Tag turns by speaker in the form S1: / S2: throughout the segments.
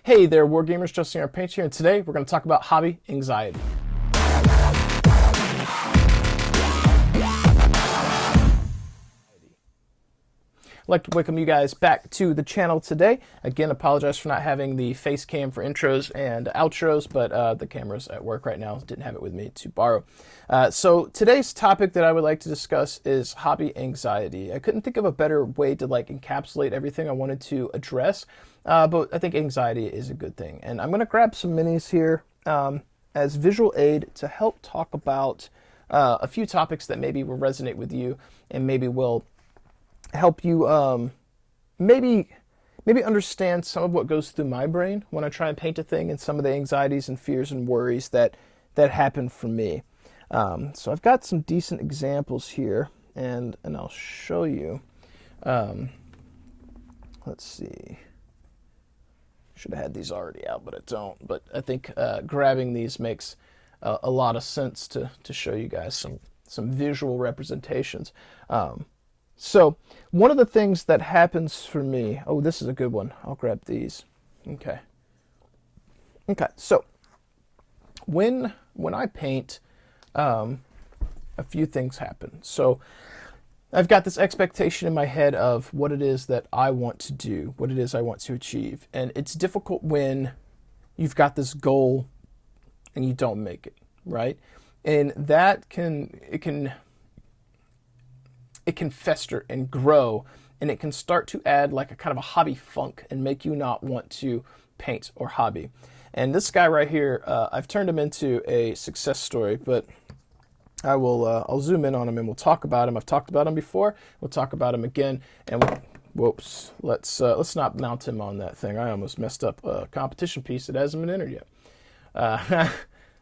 S1: Hey there, Wargamers, Justin our Paints here, and today we're going to talk about hobby anxiety. I'd like to welcome you guys back to the channel today. Again, apologize for not having the face cam for intros and outros, but the camera's at work right now. Didn't have it with me to borrow. So today's topic that I would like to discuss is hobby anxiety. I couldn't think of a better way to encapsulate everything I wanted to address, but I think anxiety is a good thing. And I'm going to grab some minis here as visual aid to help talk about a few topics that maybe will resonate with you and maybe will help you maybe understand some of what goes through my brain when I try and paint a thing and some of the anxieties and fears and worries that happen for me. So I've got some decent examples here, and I'll show you. Let's see. Should have had these already out, but I don't. But I think grabbing these makes a lot of sense to show you guys some visual representations. So one of the things that happens for me, oh, this is a good one. I'll grab these. Okay. So when I paint, a few things happen. So I've got this expectation in my head of what it is that I want to do, what it is I want to achieve. And it's difficult when you've got this goal and you don't make it, right? And that can fester and grow, and it can start to add like a kind of a hobby funk and make you not want to paint or hobby. And this guy right here, I've turned him into a success story, but I'll zoom in on him and we'll talk about him. I've talked about him before. We'll talk about him again. And whoops, let's not mount him on that thing. I almost messed up a competition piece that hasn't been entered yet.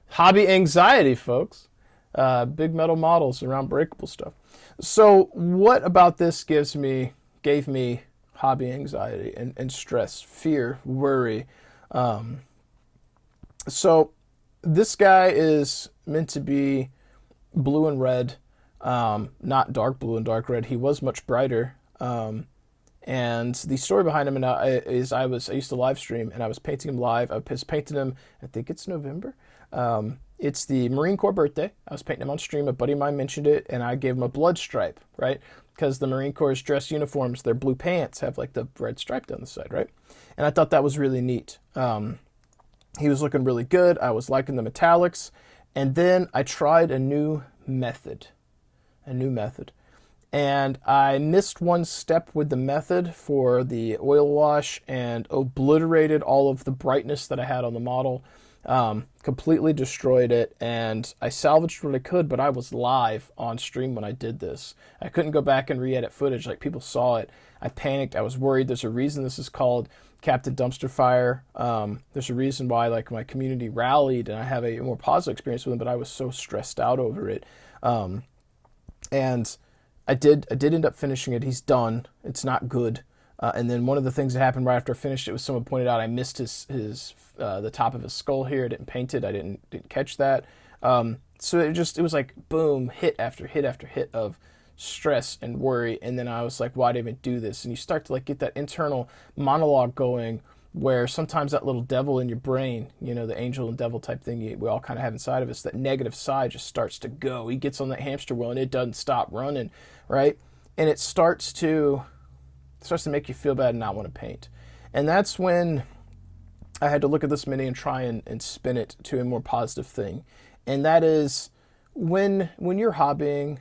S1: Hobby anxiety, folks. Big metal models around breakable stuff. So what about this gave me hobby anxiety and stress, fear, worry? So this guy is meant to be blue and red, not dark blue and dark red. He was much brighter. And the story behind him is I used to live stream and I was painting him live. I was painting him, I think it's November. It's the Marine Corps birthday. I was painting him on stream. A buddy of mine mentioned it, and I gave him a blood stripe, right? Because the Marine Corps' dress uniforms, their blue pants have like the red stripe down the side, right? And I thought that was really neat. He was looking really good. I was liking the metallics. And then I tried a new method. And I missed one step with the method for the oil wash and obliterated all of the brightness that I had on the model. Completely destroyed it, and I salvaged what I could, but I was live on stream when I did this. I couldn't go back and re-edit footage, like people saw it. I panicked, I was worried. There's a reason this is called Captain Dumpster Fire. There's a reason why my community rallied and I have a more positive experience with them, but I was so stressed out over it. And I did end up finishing it. He's done. It's not good. And then one of the things that happened right after I finished it was someone pointed out I missed the top of his skull here. I didn't paint it. I didn't catch that. So it was like boom, hit after hit after hit of stress and worry. And then I was like, why did I even do this? And you start to get that internal monologue going where sometimes that little devil in your brain, the angel and devil type thing we all kind of have inside of us, that negative side just starts to go. He gets on that hamster wheel and it doesn't stop running, right? And it starts to make you feel bad and not want to paint. And that's when I had to look at this mini and try and spin it to a more positive thing. And that is when you're hobbying,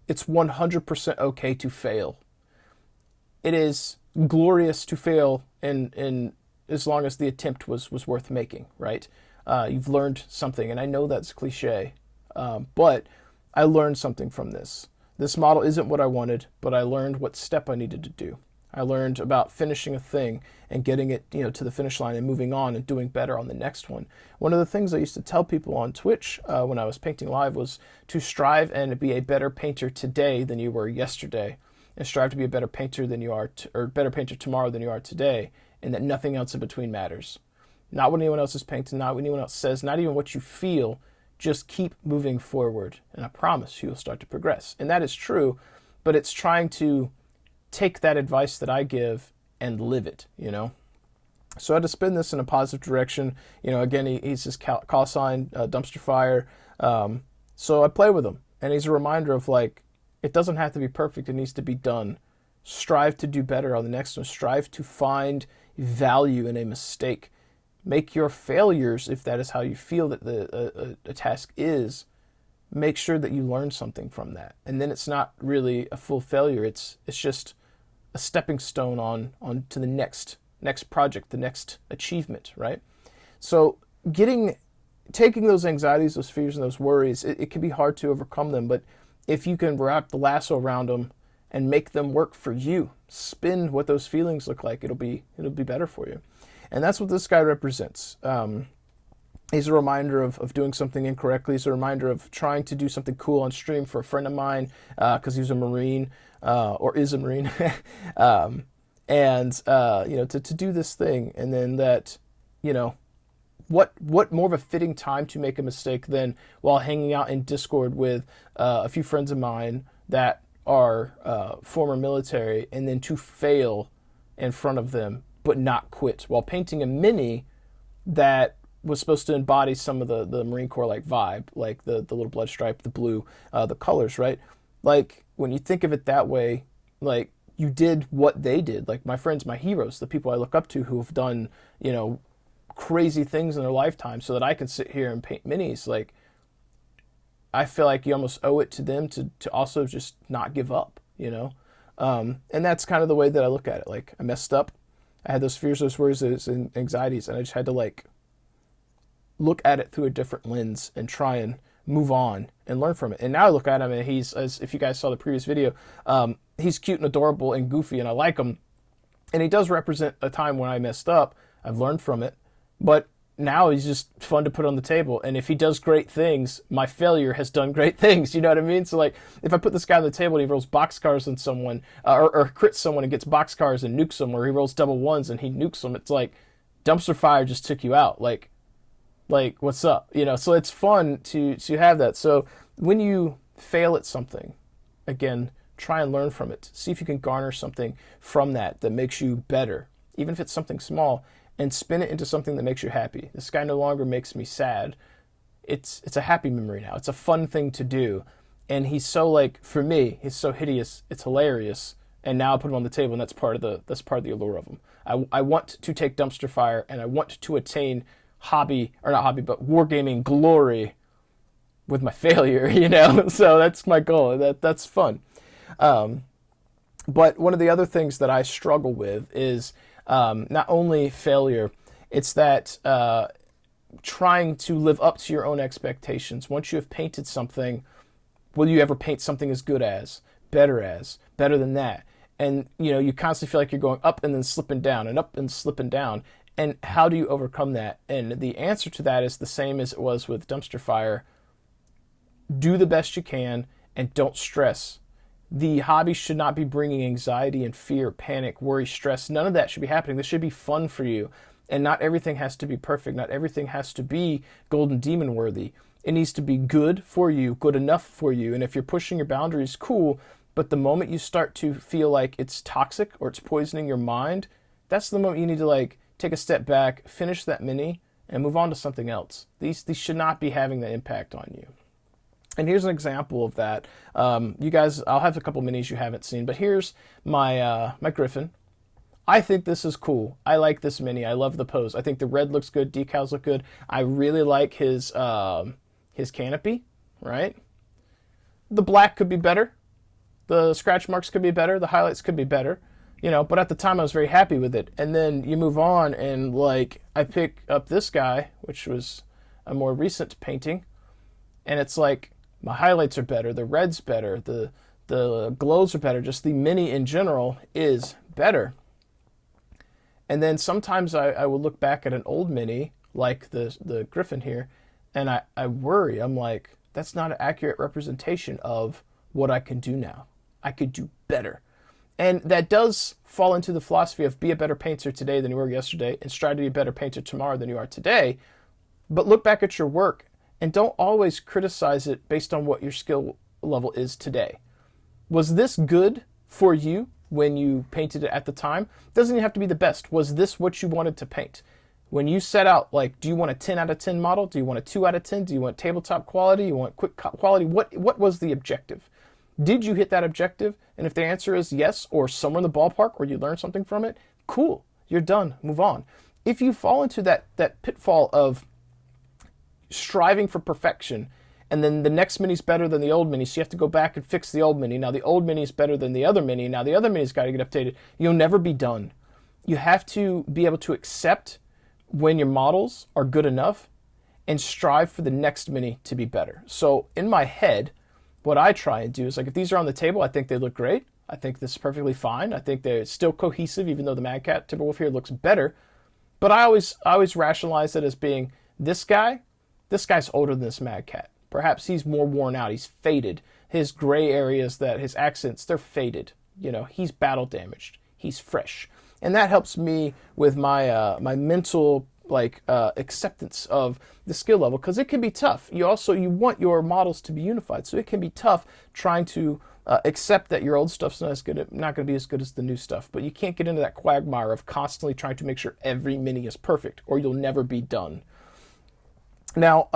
S1: it's 100% okay to fail. It is glorious to fail in as long as the attempt was worth making, right? You've learned something, and I know that's cliche, but I learned something from this. This model isn't what I wanted, but I learned what step I needed to do. I learned about finishing a thing and getting it, to the finish line and moving on and doing better on the next one. One of the things I used to tell people on Twitch when I was painting live was to strive and be a better painter today than you were yesterday, and strive to be a better painter than you are, or better painter tomorrow than you are today, and that nothing else in between matters. Not what anyone else is painting, not what anyone else says, not even what you feel. Just keep moving forward, and I promise you'll start to progress. And that is true, but it's trying to take that advice that I give and live it, So I had to spin this in a positive direction. Again, he's his call sign, dumpster fire. So I play with him, and he's a reminder of like, it doesn't have to be perfect. It needs to be done. Strive to do better on the next one. Strive to find value in a mistake. Make your failures, if that is how you feel that a task is, make sure that you learn something from that. And then it's not really a full failure. It's just a stepping stone on to the next project, the next achievement, right? So taking those anxieties, those fears, and those worries, it can be hard to overcome them, but if you can wrap the lasso around them and make them work for you, spin what those feelings look like, it'll be better for you. And that's what this guy represents. He's a reminder of doing something incorrectly. He's a reminder of trying to do something cool on stream for a friend of mine because he was a Marine or is a Marine. To do this thing, and then that, what more of a fitting time to make a mistake than while hanging out in Discord with a few friends of mine that are former military, and then to fail in front of them but not quit while painting a mini that was supposed to embody some of the Marine Corps like vibe, like the little blood stripe, the blue, the colors, right? Like when you think of it that way, like you did what they did. Like my friends, my heroes, the people I look up to who have done, crazy things in their lifetime so that I can sit here and paint minis. Like I feel like you almost owe it to them to also just not give up, and that's kind of the way that I look at it. Like I messed up. I had those fears, those worries, those anxieties, and I just had to like look at it through a different lens and try and move on and learn from it. And now I look at him and he's, as if you guys saw the previous video, he's cute and adorable and goofy and I like him. And he does represent a time when I messed up. I've learned from it, but now he's just fun to put on the table. And if he does great things, my failure has done great things. You know what I mean? So like if I put this guy on the table and he rolls boxcars on someone or crits someone and gets boxcars and nukes them, or he rolls double ones and he nukes them, it's like dumpster fire just took you out. Like what's up? So it's fun to have that. So when you fail at something, again, try and learn from it. See if you can garner something from that makes you better, even if it's something small, and spin it into something that makes you happy. This guy no longer makes me sad. It's a happy memory now. It's a fun thing to do. And he's so, like, for me, he's so hideous, it's hilarious. And now I put him on the table, and that's part of the allure of him. I want to take dumpster fire, and I want to attain wargaming glory with my failure, So that's my goal. That's fun. But one of the other things that I struggle with is not only failure, it's that trying to live up to your own expectations. Once you have painted something, will you ever paint something as good as, better than that? And you constantly feel like you're going up and then slipping down and up and slipping down. And how do you overcome that? And the answer to that is the same as it was with dumpster fire. Do the best you can and don't stress. The hobby should not be bringing anxiety and fear, panic, worry, stress. None of that should be happening. This should be fun for you. And not everything has to be perfect. Not everything has to be golden demon worthy. It needs to be good for you, good enough for you. And if you're pushing your boundaries, cool. But the moment you start to feel like it's toxic or it's poisoning your mind, that's the moment you need to take a step back, finish that mini, and move on to something else. These should not be having that impact on you. And here's an example of that. You guys, I'll have a couple minis you haven't seen, but here's my my Griffin. I think this is cool. I like this mini. I love the pose. I think the red looks good. Decals look good. I really like his canopy, right? The black could be better. The scratch marks could be better. The highlights could be better. But at the time I was very happy with it. And then you move on and I pick up this guy, which was a more recent painting. And it's like, my highlights are better, the red's better, the glows are better, just the mini in general is better. And then sometimes I will look back at an old mini, like the Griffin here, and I worry. I'm like, that's not an accurate representation of what I can do now. I could do better. And that does fall into the philosophy of be a better painter today than you were yesterday and strive to be a better painter tomorrow than you are today. But look back at your work and don't always criticize it based on what your skill level is today. Was this good for you when you painted it at the time. Doesn't even have to be the best. Was this what you wanted to paint? When you set out, like, do you want a 10 out of 10 model? Do you want a 2 out of 10? Do you want tabletop quality? You want quick quality? What was the objective? Did you hit that objective? And if the answer is yes, or somewhere in the ballpark, or you learned something from it, cool, you're done, move on. If you fall into that pitfall of striving for perfection, and then the next mini's better than the old mini, so you have to go back and fix the old mini. Now the old mini is better than the other mini. Now the other mini's got to get updated. You'll never be done. You have to be able to accept when your models are good enough and strive for the next mini to be better. So in my head, what I try and do is, like, if these are on the table, I think they look great. I think this is perfectly fine. I think they're still cohesive, even though the Mad Cat Timberwolf here looks better. But I always rationalize it as being, this guy's older than this Mad Cat. Perhaps he's more worn out. He's faded. His gray areas, his accents, they're faded. You know, he's battle damaged. He's fresh. And that helps me with my my mental acceptance of the skill level, because it can be tough. You want your models to be unified, so it can be tough trying to accept that your old stuff's not going to be as good as the new stuff. But you can't get into that quagmire of constantly trying to make sure every mini is perfect, or you'll never be done. Now,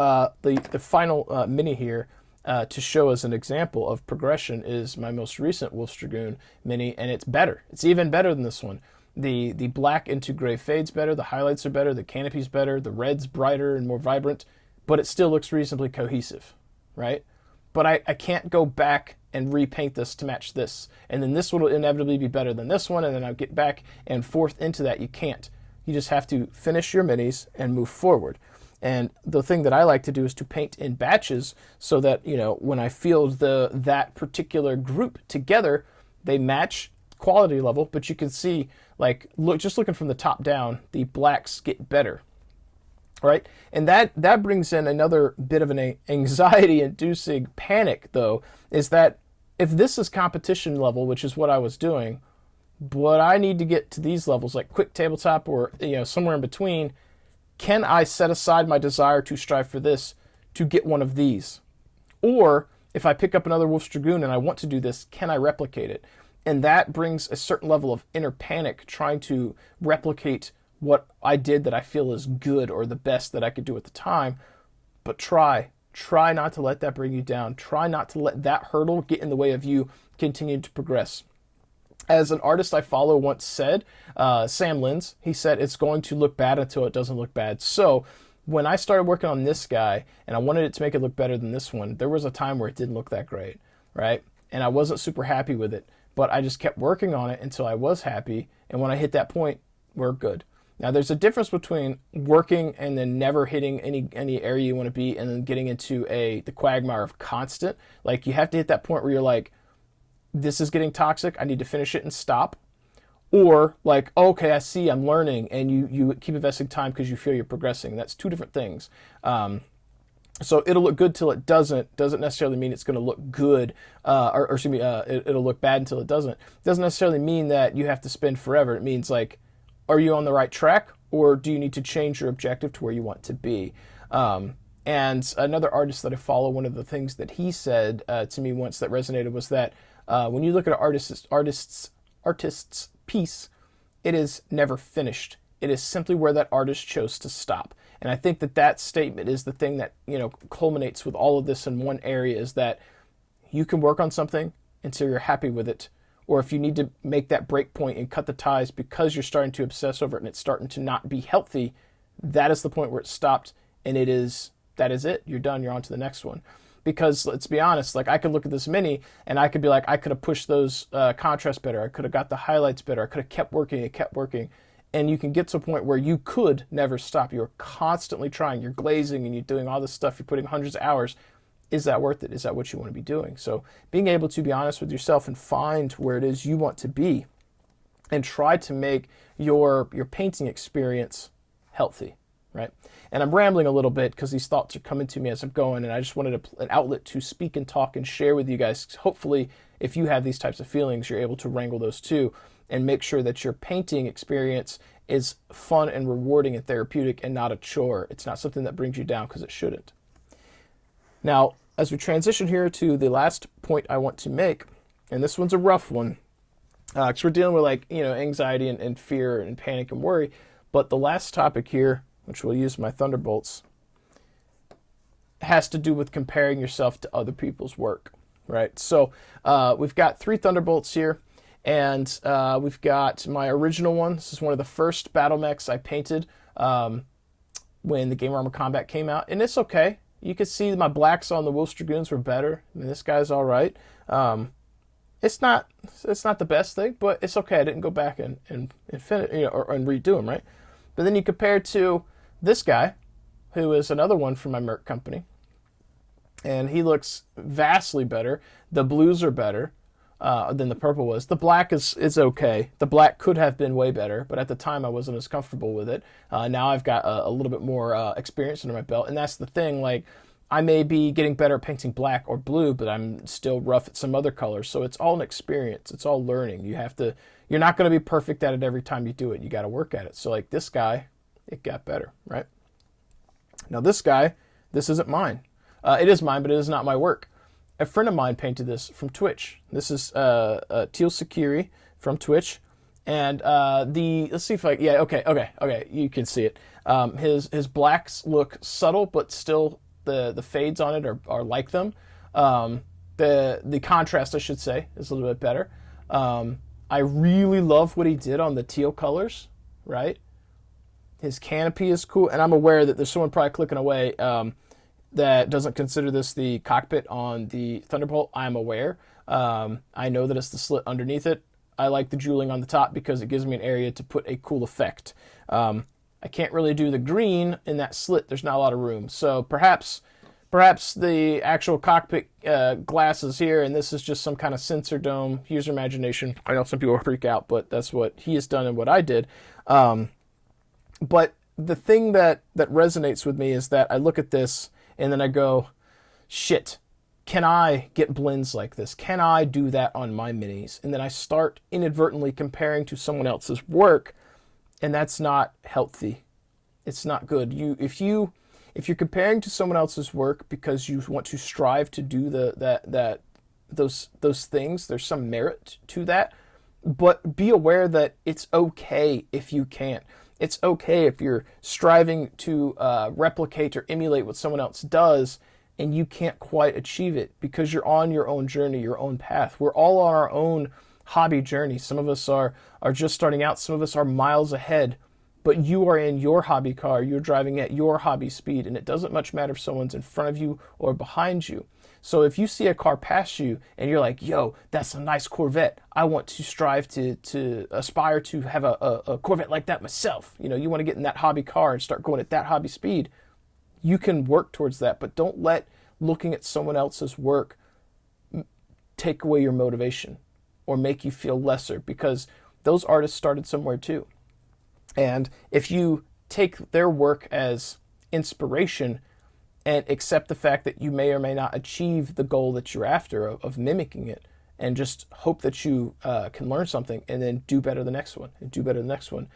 S1: the final mini here to show as an example of progression is my most recent Wolf's Dragoon mini, and it's better. It's even better than this one. The black into gray fades better, the highlights are better, the canopy's better, the red's brighter and more vibrant, but it still looks reasonably cohesive, right? But I can't go back and repaint this to match this, and then this one will inevitably be better than this one, and then I'll get back and forth into that. You can't. You just have to finish your minis and move forward. And the thing that I like to do is to paint in batches, so that, you know, when I field that particular group together, they match quality level, but you can see, like, just looking from the top down, the blacks get better, right? And that brings in another bit of an anxiety-inducing panic, though, is that if this is competition level, which is what I was doing, but I need to get to these levels, like quick tabletop or, you know, somewhere in between, can I set aside my desire to strive for this to get one of these? Or if I pick up another Wolf's Dragoon and I want to do this, can I replicate it? And that brings a certain level of inner panic, trying to replicate what I did that I feel is good or the best that I could do at the time. But try not to let that bring you down. Try not to let that hurdle get in the way of you continuing to progress. As an artist I follow once said, Sam Linz, he said, it's going to look bad until it doesn't look bad. So when I started working on this guy and I wanted it to make it look better than this one, there was a time where it didn't look that great, right? And I wasn't super happy with it, but I just kept working on it until I was happy. And when I hit that point, we're good. Now, there's a difference between working and then never hitting any area you want to be, and then getting into the quagmire of constant. Like, you have to hit that point where you're like, this is getting toxic, I need to finish it and stop. Or like, okay, I see, I'm learning, and you keep investing time because you feel you're progressing. That's two different things. So it'll look good till it doesn't necessarily mean it's going to look good, or excuse me, it'll look bad until it doesn't. It doesn't necessarily mean that you have to spend forever. It means, like, are you on the right track, or do you need to change your objective to where you want to be? And another artist that I follow, one of the things that he said to me once that resonated was that when you look at an artist's piece, it is never finished. It is simply where that artist chose to stop. And I think that statement is the thing that, you know, culminates with all of this in one area, is that you can work on something until you're happy with it. Or if you need to make that break point and cut the ties because you're starting to obsess over it and it's starting to not be healthy, that is the point where it stopped, and that is it. You're done. You're on to the next one. Because let's be honest, like, I could look at this mini and I could be like, I could have pushed those contrasts better. I could have got the highlights better. I could have kept working. And you can get to a point where you could never stop. You're constantly trying. You're glazing and you're doing all this stuff. You're putting hundreds of hours. Is that worth it? Is that what you want to be doing? So being able to be honest with yourself and find where it is you want to be, and try to make your painting experience healthy, right? And I'm rambling a little bit because these thoughts are coming to me as I'm going, and I just wanted an outlet to speak and talk and share with you guys. Hopefully, if you have these types of feelings, you're able to wrangle those too, and make sure that your painting experience is fun and rewarding and therapeutic and not a chore. It's not something that brings you down, because it shouldn't. Now, as we transition here to the last point I want to make, and this one's a rough one, Because we're dealing with like, anxiety and fear and panic and worry. But the last topic here, which we'll use my thunderbolts, has to do with comparing yourself to other people's work, right? So we've got 3 thunderbolts here, and we've got my original one. This is one of the first battle mechs I painted when the Game Armor Combat came out, and it's okay. You can see my blacks on the Wolf Dragoons were better. I mean, this guy's all right. It's not the best thing, but it's okay. I didn't go back and finish, and redo them, right? But then you compare it to this guy, who is another one from my Merc company, and he looks vastly better. The blues are better than the purple was. The black is okay. The black could have been way better, but at the time I wasn't as comfortable with it. Now I've got a little bit more experience under my belt, and that's the thing. Like, I may be getting better at painting black or blue, but I'm still rough at some other colors. So it's all an experience. It's all learning. You're not going to be perfect at it every time you do it. You got to work at it. So like this guy, it got better, right? Now this guy, this isn't mine. It is mine, but it is not my work. A friend of mine painted this from Twitch. This is Teal Sakiri from Twitch. And let's see if okay, you can see it. His blacks look subtle, but still the fades on it are like them. The contrast, I should say, is a little bit better. I really love what he did on the teal colors, right? His canopy is cool, and I'm aware that there's someone probably clicking away that doesn't consider this the cockpit on the Thunderbolt. I'm aware. I know that it's the slit underneath it. I like the jeweling on the top because it gives me an area to put a cool effect. I can't really do the green in that slit. There's not a lot of room. So perhaps the actual cockpit glass is here, and this is just some kind of sensor dome. Use your imagination. I know some people will freak out, but that's what he has done and what I did. But the thing that resonates with me is that I look at this and then I go, shit, can I get blends like this? Can I do that on my minis? And then I start inadvertently comparing to someone else's work, and that's not healthy. It's not good. If you're comparing to someone else's work because you want to strive to do those things, there's some merit to that. But be aware that it's okay if you can't. It's okay if you're striving to replicate or emulate what someone else does and you can't quite achieve it because you're on your own journey, your own path. We're all on our own hobby journey. Some of us are just starting out. Some of us are miles ahead. But you are in your hobby car. You're driving at your hobby speed. And it doesn't much matter if someone's in front of you or behind you. So if you see a car pass you and you're like, yo, that's a nice Corvette. I want to strive to aspire to have a Corvette like that myself. You want to get in that hobby car and start going at that hobby speed. You can work towards that, but don't let looking at someone else's work take away your motivation or make you feel lesser, because those artists started somewhere too. And if you take their work as inspiration and accept the fact that you may or may not achieve the goal that you're after of mimicking it, and just hope that you can learn something and then do better the next one and do better the next one,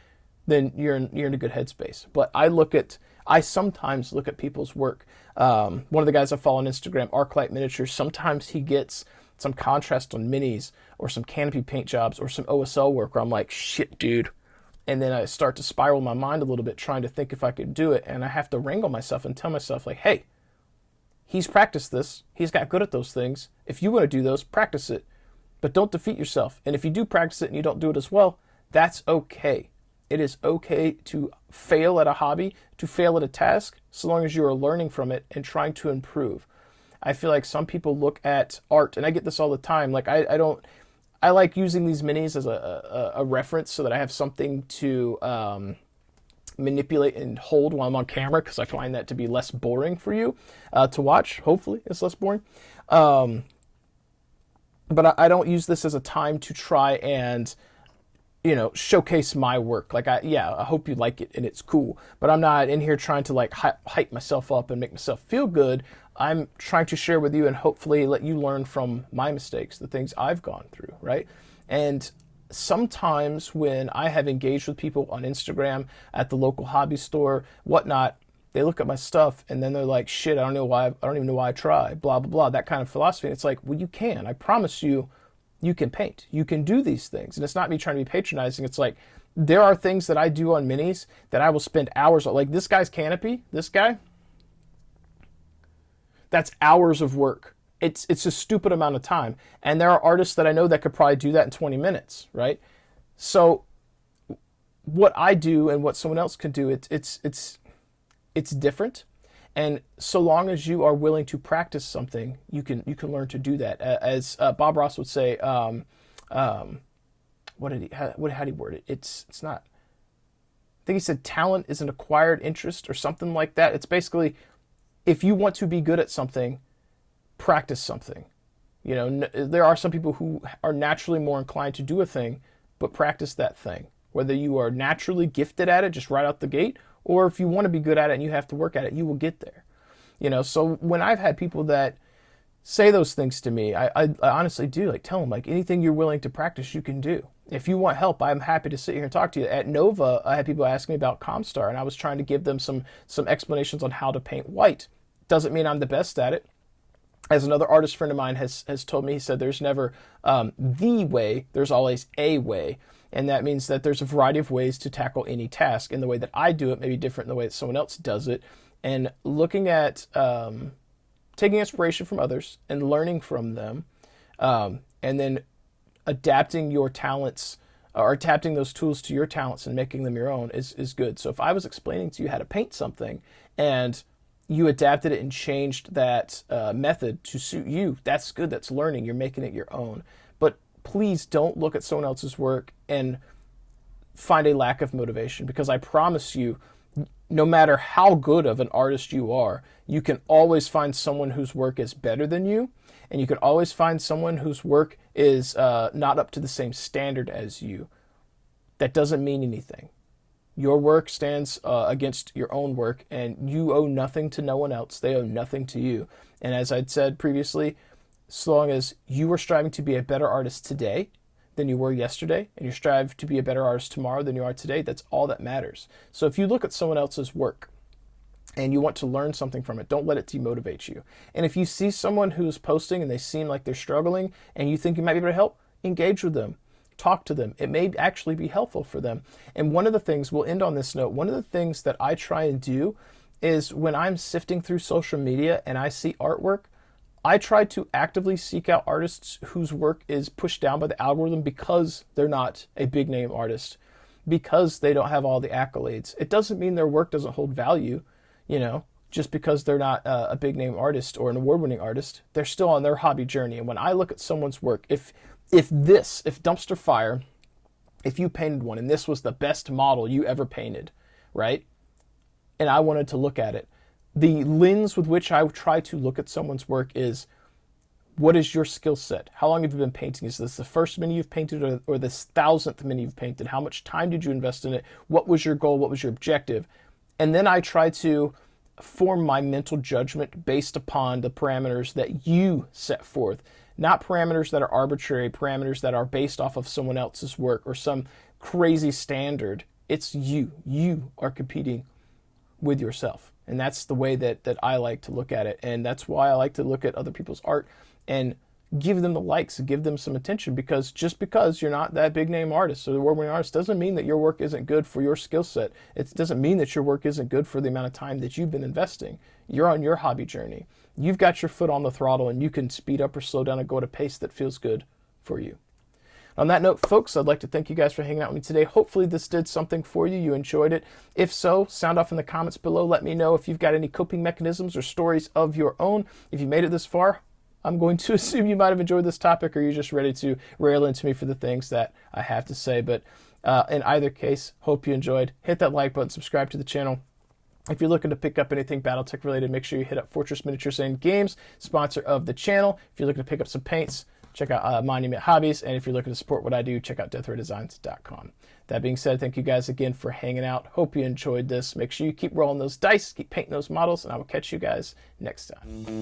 S1: then you're in a good headspace. But I sometimes look at people's work. One of the guys I follow on Instagram, Arclight Miniatures, sometimes he gets some contrast on minis or some canopy paint jobs or some OSL work where I'm like, shit, dude. And then I start to spiral my mind a little bit trying to think if I could do it. And I have to wrangle myself and tell myself, like, hey, he's practiced this. He's got good at those things. If you want to do those, practice it. But don't defeat yourself. And if you do practice it and you don't do it as well, that's okay. It is okay to fail at a hobby, to fail at a task, so long as you are learning from it and trying to improve. I feel like some people look at art, and I get this all the time. Like, I like using these minis as a reference so that I have something to manipulate and hold while I'm on camera, because I find that to be less boring for you to watch. Hopefully it's less boring. But I don't use this as a time to try and, showcase my work. Like, I hope you like it and it's cool, but I'm not in here trying to like hype myself up and make myself feel good. I'm trying to share with you and hopefully let you learn from my mistakes, the things I've gone through, right? And sometimes when I have engaged with people on Instagram, at the local hobby store, whatnot, they look at my stuff and then they're like, shit, I don't even know why I try, blah, blah, blah, that kind of philosophy. And it's like, well, you can. I promise you, You can paint. You can do these things. And it's not me trying to be patronizing. It's like, there are things that I do on minis that I will spend hours on. Like this guy's canopy, this guy, that's hours of work. It's a stupid amount of time. And there are artists that I know that could probably do that in 20 minutes, right? So what I do and what someone else can do, it's different. And so long as you are willing to practice something, you can learn to do that. As Bob Ross would say, how did he word it? It's not. I think he said talent is an acquired interest or something like that. It's basically, if you want to be good at something, practice something. You know, there are some people who are naturally more inclined to do a thing, but practice that thing. Whether you are naturally gifted at it just right out the gate, or if you want to be good at it and you have to work at it, you will get there. You know, so when I've had people that say those things to me, I honestly do like tell them, like, anything you're willing to practice, you can do. If you want help, I'm happy to sit here and talk to you. At Nova, I had people ask me about Comstar, and I was trying to give them some explanations on how to paint white. Doesn't mean I'm the best at it. As another artist friend of mine has told me, he said there's never the way, there's always a way. And that means that there's a variety of ways to tackle any task. And the way that I do it may be different than the way that someone else does it. And looking at taking inspiration from others and learning from them, and then adapting your talents or adapting those tools to your talents and making them your own is good. So if I was explaining to you how to paint something and you adapted it and changed that method to suit you, that's good. That's learning. You're making it your own. But please don't look at someone else's work and find a lack of motivation, because I promise you, no matter how good of an artist you are, you can always find someone whose work is better than you, and you can always find someone whose work is not up to the same standard as you. That doesn't mean anything. Your work stands against your own work, and you owe nothing to no one else. They owe nothing to you. And as I'd said previously, so long as you are striving to be a better artist today than you were yesterday, and you strive to be a better artist tomorrow than you are today, that's all that matters. So if you look at someone else's work and you want to learn something from it, don't let it demotivate you. And if you see someone who's posting and they seem like they're struggling and you think you might be able to help, engage with them. Talk to them. It may actually be helpful for them. And one of the things, we'll end on this note, one of the things that I try and do is when I'm sifting through social media and I see artwork, I try to actively seek out artists whose work is pushed down by the algorithm because they're not a big name artist, because they don't have all the accolades. It doesn't mean their work doesn't hold value, you know, just because they're not a big name artist or an award-winning artist. They're still on their hobby journey. And when I look at someone's work, if Dumpster Fire, if you painted one and this was the best model you ever painted, right? And I wanted to look at it, the lens with which I try to look at someone's work is, what is your skill set? How long have you been painting? Is this the first mini you've painted or the 1,000th mini you've painted? How much time did you invest in it? What was your goal? What was your objective? And then I try to form my mental judgment based upon the parameters that you set forth, not parameters that are arbitrary, parameters that are based off of someone else's work or some crazy standard. It's you. You are competing with yourself. And that's the way that I like to look at it. And that's why I like to look at other people's art and give them the likes, give them some attention, because just because you're not that big name artist or the award-winning artist doesn't mean that your work isn't good for your skill set. It doesn't mean that your work isn't good for the amount of time that you've been investing. You're on your hobby journey. You've got your foot on the throttle and you can speed up or slow down and go at a pace that feels good for you. On that note, folks, I'd like to thank you guys for hanging out with me today. Hopefully this did something for you. You enjoyed it. If so, sound off in the comments below. Let me know if you've got any coping mechanisms or stories of your own. If you made it this far, I'm going to assume you might have enjoyed this topic, or you're just ready to rail into me for the things that I have to say. But in either case, hope you enjoyed. Hit that like button, subscribe to the channel. If you're looking to pick up anything Battletech related, make sure you hit up Fortress Miniatures and Games, sponsor of the channel. If you're looking to pick up some paints, check out Monument Hobbies. And if you're looking to support what I do, check out deathraydesigns.com. That being said, thank you guys again for hanging out. Hope you enjoyed this. Make sure you keep rolling those dice, keep painting those models, and I will catch you guys next time.